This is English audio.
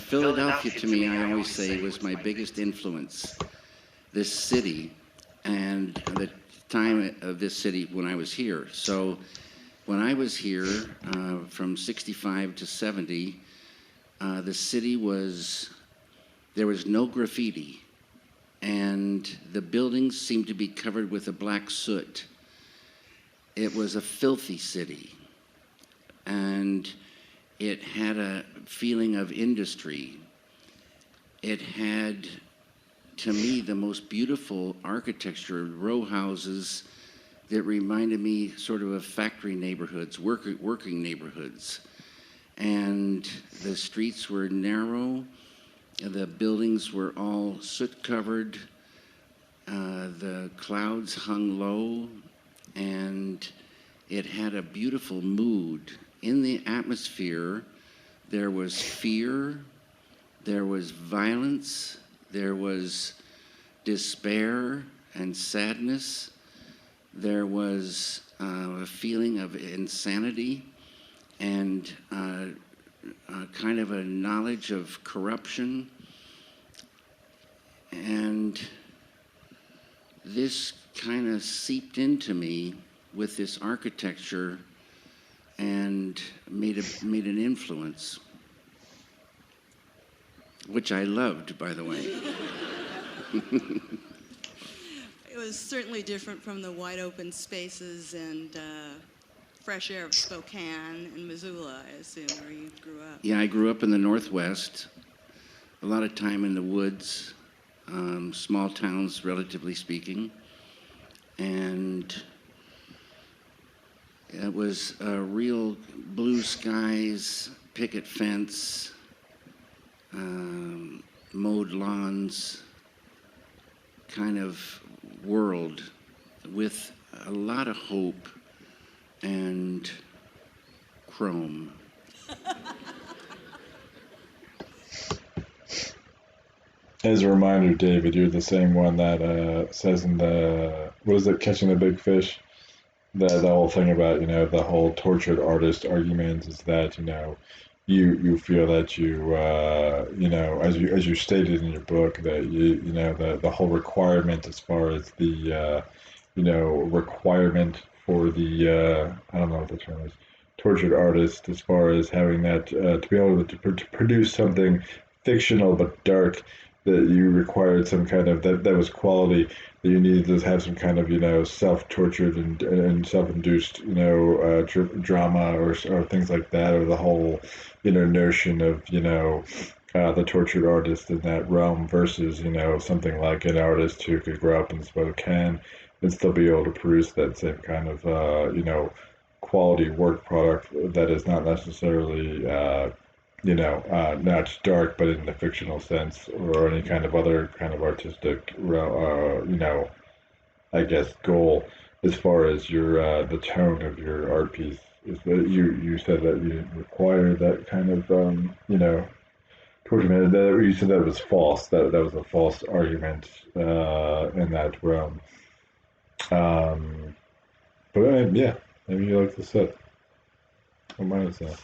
Philadelphia, to me, I always say, was my biggest influence. This city and the time of this city when I was here. So when I was here from 65 to 70, the city there was no graffiti, and the buildings seemed to be covered with a black soot. It was a filthy city, and it had a feeling of industry. It had, to me, the most beautiful architecture, row houses that reminded me sort of factory neighborhoods, working neighborhoods. And the streets were narrow, the buildings were all soot-covered, the clouds hung low, and it had a beautiful mood. In the atmosphere, there was fear, there was violence, there was despair and sadness, there was a feeling of insanity, and kind of a knowledge of corruption. And this kind of seeped into me with this architecture and made an influence, which I loved, by the way. It was certainly different from the wide open spaces and fresh air of Spokane and Missoula, I assume, where you grew up. Yeah, I grew up in the Northwest, a lot of time in the woods, small towns, relatively speaking, and it was a real blue skies, picket fence, mowed lawns kind of world with a lot of hope and chrome. As a reminder, David, you're the same one that says in the, what is it, Catching the Big Fish? The whole thing about, the whole tortured artist argument is that, you feel that as you stated in your book, that the whole requirement as far as the, requirement for the, I don't know what the term is, tortured artist, as far as having that, to be able to produce something fictional but dark, that you required some kind of, that was quality, that you needed to have some kind of, self-tortured and self-induced, drama or things like that, or the whole, notion of, the tortured artist in that realm versus, something like an artist who could grow up in Spokane and still be able to produce that same kind of, quality work product that is not necessarily, not dark, but in the fictional sense, or any kind of other kind of artistic, I guess, goal as far as your the tone of your art piece. Is that you said that you require that kind of, torture. That you said that was false. That was a false argument in that realm. But yeah, maybe you like the set. What mine is that?